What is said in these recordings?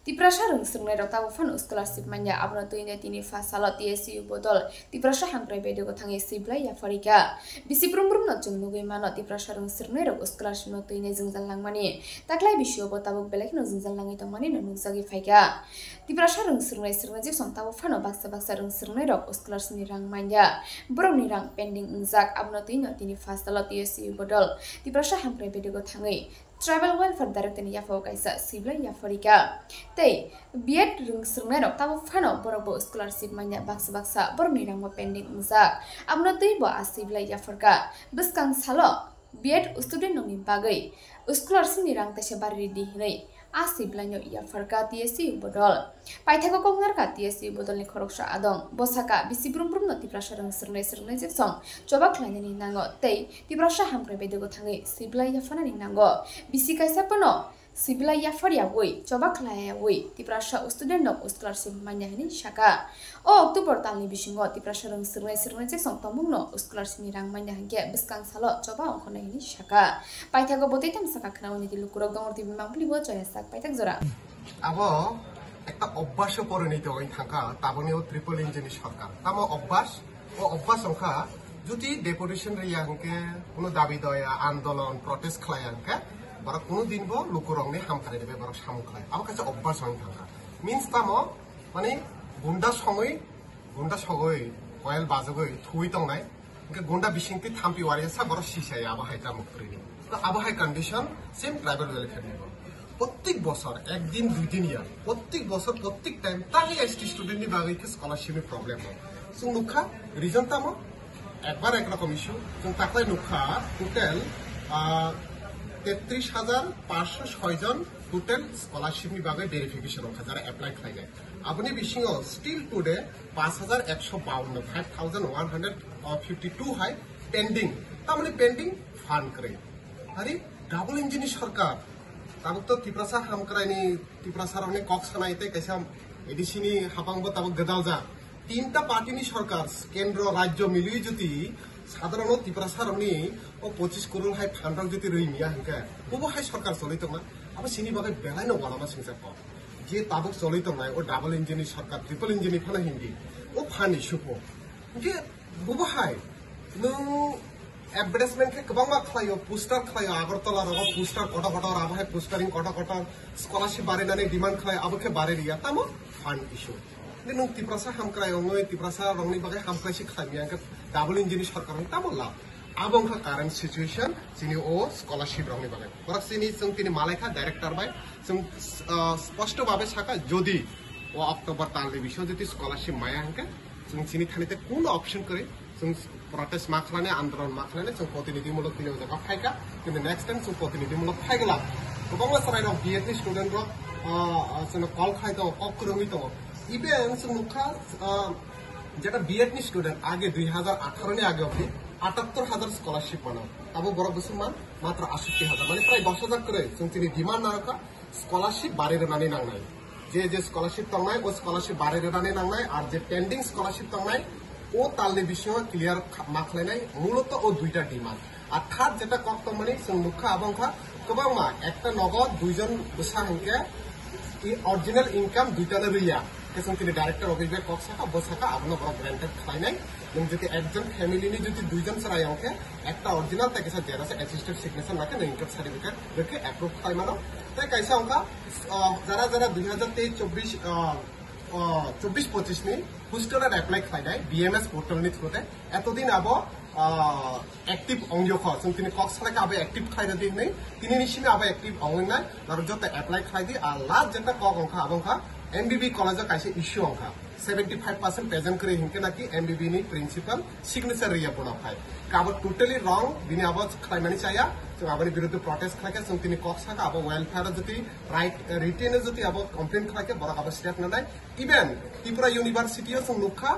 Tiprasa rungsrungnai rok tabo phano scholarship manya abno tuine tini fasalo TSU bodol tiprasa hangrai bedo ko thangi siblai ya farika bisi prum no jung nugui mano tiprasa rungsrungnai rok scholarship no tuine jungjal langmani taklai bisio bo tabuk belek no jungjal langai tongmani no nugjagi faika tiprasa rungsrungnai srungnai jik som tabo phano baksa rungsrungnai rok scholarship ni rang manya borok ni rang pending ungjak abno tuine tini fasalo TSU bodol tiprasa hangrai bedo ko thangi Travel Welfare Director ni yafo kaisa siblai ya farika tei biet rungsrungnai rok tabo phano borok bo scholarship manya baksa borok ni rang bo pending ungjak abno tui bo asiblai ya farka biskang salo biet student nongni bagai scholarship ni rang tese bari di hinai asiblanyo ya farka TSU bodol paithako kongar ka TSU bodol ni khoroksa adong bosaka bisi brum no tiprasa rungsrungnai jeksong choba khlaini ni nango tei tiprasa hamkrai bedego thangi siblai ya fana ni nango bisi kaisa pono siblai ya faria woi choba khlaya woi tiprasa student no scholarship manya ni shaka o October talni bisingo tiprasa rungsrungnai jeksong tomung no scholarship ni rang manya hangke biskang salo choba ongkhonai ni shaka paithako botai tam saka khnauni ti lukurok dongor ti bimangpli bo joyasak পাইতাক জোড়া আবো একটা অভ্যাস পরিণত হই থাকা তাবনিও triple engine সরকার তামো অভ্যাস সংখ্যা যদি ডেপুটেশন রিয়াংকে কোনো দাবি দয়া আন্দোলন প্রটেস্ট খালায়াংকে বড় কোনো দিন বো লুকুরংনি হামখারে দেবে বড় সামখায় আবো কাছে অভ্যাস হই থাকা মিন্স তামো মানে গুন্ডা সগৈ কয়েল বাজগৈ থুই তংনাই গুন্ডা বিশিংতি থাম্পি ওয়ারিয়া সা বড় সিসাই আবহাই তামুকরিনি তো আবহাই কন্ডিশন সেম ট্রাইবাল ওয়েলফেয়ার নিব প্রত্যেক বছর একদিন দুই দিন ইয়ার প্রত্যেক বছর প্রত্যেক টাইম তাই এসটি স্টুডেন্টনি বাগৈ স্কলারশিপের প্রবলেম হয় जों नुखा रिजन तामो একবার একরকম ইস্যু जों তাকলাই नुखा টোটাল 33,506 জন টোটাল স্কলারশিপনি বাগৈ ভেরিফিকেশন হখা যারা এপ্লাই খাইগে আপনি বিশিংও স্টিল টুডে 5,152 5,152 হাই পেন্ডিং তামানে পেন্ডিং ফান্ড করে আরে ডাবল ইঞ্জিন সরকার ताबुक तो तिप्रासा हामक्राइनि तिप्रासा रंनि कक्स खानायते कैसा एडिसिनि हापांबो ताबुक गदालजा तीनटा पार्टीनि सरकार केंद्र राज्य मिलियै जुति साधारण तिप्रासा रंनि ओ 25 करोड़ हाय फान्डर जुति रैमिया हंके बबो हाय सरकार चलितोंना अब सिनि बागै बेलायनो गलामा सिंसाप जे ताबुक चलितोंनाय ओ डाबल इंजिननि सरकार ट्रिपल इंजिननि फाना हिंदी ओ फानि सुपो जे बबो हाय नों एडवर्टाइजमेंट के गोबां खालायो पोस्टार खालायो आगरतला रग पोस्टार कटा आबहाय पोस्टारिंग कटा स्कॉलरशिप बारेनानै डिमांड खालाय आबोखे बारे रिया तामो फान्ड इशू ने नों तिप्रासा हामक्राय ओंगै तिप्रासा रंनि बागै हामक्रायसि खालामिया डाबल इंजिननि सरकार तामो ला आबोंखा कारेंट सिचुएशन जिनि ओ स्कॉलरशिप रंनि बागै बरक सिनि जों तिनि मालायखा डाइरेक्टर बाय जों स्पष्ट भाबे साका जदि ओ अक्टोबर तालनि बिषय जति स्कॉलरशिप माया हंके जों सिनि थानिते कोन ऑप्शन करे जों प्रटेस्ट माखलाने आंदोलन माखलाने जों प्रतिनिधिमूलक दिनो जगा फायका किन्तु नेक्स्ट टाइम जों प्रतिनिधिमूलक फायगला गोबां सराय दं बीएडनि स्टुडेन्ट रक जों कल खाय दं अक्रमि दं इभेन जों नुखा जेटा बीएडनि स्टुडेन्ट आगे 2018 नि आगे अबि 78,000 स्कॉलरशिप मानो अब बड़ बसुमान मात्र 68,000 माने प्राय 10,000 करे जों तिनि डिमांड नारका स्कॉलरशिप बारे रनानै नांनाय जे स्कॉलरशिप तंनाय ओ स्कॉलरशिप बारे रनानै नांनाय आर जे पेंडिंग स्कॉलरशिप तंनाय ओ तालनि विषय क्लियर माखलायनाय मूलत ओ दुइटा डिमांड আর থার্ড যেটা কক্তমনি जों नुखा आबंखा गोबां मा একটা নগদ দুইজন বসা হংকে ই অরিজিনাল ইনকাম দুইটালে রইয়া जों तिनि डाइरेक्टर अभिबे कक्साका बसाका आबनो बड़ ग्रांटेड खालायनाय जों जति एकजन फैमिलिनि जति दुइजन सराय हंके একটা অরিজিনাল তাকে जेरास असिस्टेंट सिग्नेचर नाके इनकाम सर्टिफिकेट रखे अप्रूव खालायमानो তাই কাইসা हंका যারা 2023-24 24-25 नि হোস্টেলার এপ্লাই খাইনাই বিএমএস পোর্টালनि थ्रुते एतदिन आबो एक्टिव अंग्यख जों तिनि कक्स खालायका आबो एक्टिव खायना दिनै तिनि निसिनि आबो एक्टिव अंगनाय आरो जते एप्लाई खायदि आ लास्ट जेटा कक अंखा आबंखा एमबीबी कॉलेज काइसे इश्यू अंखा 75% प्रेजेंट करे हिंके नाकि एमबीबी नि प्रिंसिपल सिग्नेचर रिया बनाफाय काबो टोटली रंग बिनि आबो खायनानि चाया जों आबोनि विरुद्ध प्रोटेस्ट खायका जों तिनि कक्स खाका आबो वेलफेयर जति राइट रिटेन जति आबो कंप्लेंट खायके बरा आबो स्टेप नाय इभेन त्रिपुरा यूनिवर्सिटी जों नुखा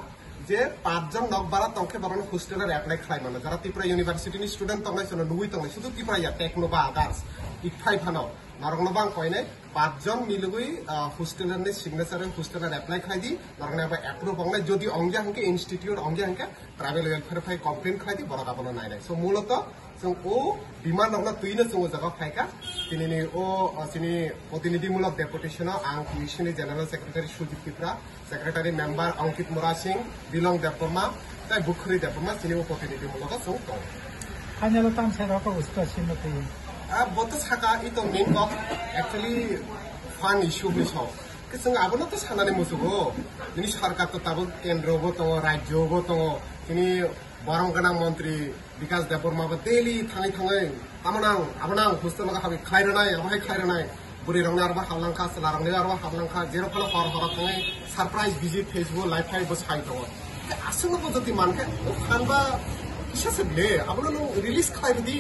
जे 5 जन नगबारा तंखे बरन होस्टेलर एप्लाई खालायमानो जारा त्रिपुरा यूनिवर्सिटी नि स्टूडेंट तंनाय जों नुबै तंनाय शुधु त्रिपुरा या टेक्नो बा आदार्स ইকফাই ফানো নরগনো বাং কয়নে 5 জন মিলুই হোস্টেলের সিগনেচার হোস্টেলের অ্যাপ্লাই খাইদি নরগনা বা অ্যাপ্রুভ হংলে যদি অঙ্গে হাঙ্কে ইনস্টিটিউট অঙ্গে হাঙ্কে ট্রাইবেল ওয়েলফেয়ার ফাই কমপ্লেন খাইদি বড় গাবনো নাইনাই সো মূলত जों ओ बिमान नगना तुइनो जों जगह फाइका तिनि ओ सिनि प्रतिनिधिमूलक डेपुटेशनाव आं पिसिनि जनरल सेक्रेटारि सुजित किप्रा सेक्रेटारि मेम्बार अंकित मुरा सिंह बिलं देबमा ताइ बुखुरि देबमा सिनि प्रतिनिधिमूलक जों दं फाइनल टाइम सेराव उस्ता सिनो तै बत साका इतो मेन कक एक्चुअली फान इश्यू बिसो के जों आबनो तो सानानै मुसुगो नि सरकार तो ताबो केन्द्रबो दङ राज्यबो दङ तिनि बरंगना मंत्री विकास देबरमा डेली थाङै थाङै आबनां हस्टेल हाबि खायरनाय आबाहाय खायरनाय बुरि रंना आरबा हाबलांखा सलारंनि आरबा हाबलांखा जेरखम हर थाङै सरप्राइज भिजिट फेसबुक लाइव फाइ बसाइ दङ आसुनो पद्धति मानके फानबा किसासबले आबनो रिलीज खायबदि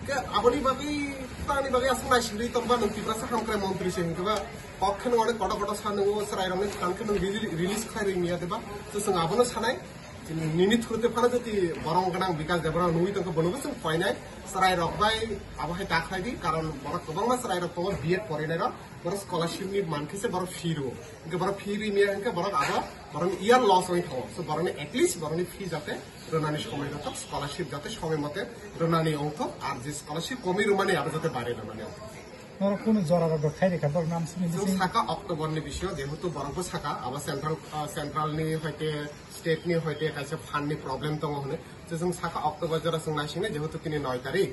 के आबनि बागै तानि बागै आसु नायसिरि तंबा नंतिफ्रासा हामक्राय मंत्री सिंगबा पक्षन अनेक कट कट सानगो सरायरंनि थानके रिलीज खायरि मिया देबा तो जों आबनो सानाय निनि थुरते फाना जति बरं गनां विकास देबरा नुइ तंको बनबो जों फायनाय सराय रखबाय आबाहाय दाखायदि कारण बर गोबां सराय रखबो बीएड फरायनाय बर स्कॉलरशिप नि मानखिसे बर फीरो इनके बर फी रिमिया इनके बर आबा बर इयार लॉस होय थाओ सो बरनि एटलिस्ट बरनि फी जाते रोनानि समय जाते स्कॉलरशिप जाते समय मते रोनानि अंक आर जे स्कॉलरशिप कमी रुमानि आबो जाते बारे रोनानि नर कोन जरागा दखाय रेखा बर नाम सिनि जों साका अक्टोबर नि विषय जेहेतु बरंबो साका आबा सेंट्रल नि हयते स्टेट नि हयते कासे फान्ड नि प्रॉब्लेम दङ होने जों साका अक्टोबर जरा जों नायसिने जेहेतु तिनि 9 तारिख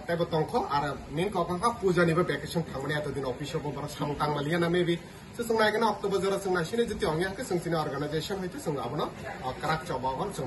तैबो तंखो आरो मेन कखा पूजानिबो भेकेशन थांमने आतो दिन अफिसआव बर सामतां मालिया ना मेबी जों नायगोन अक्टोबर जरा जों नायसिने जति अंगियाके जों तिनि अर्गानाइजेशन हयते जों आबनो कराक चबागन जों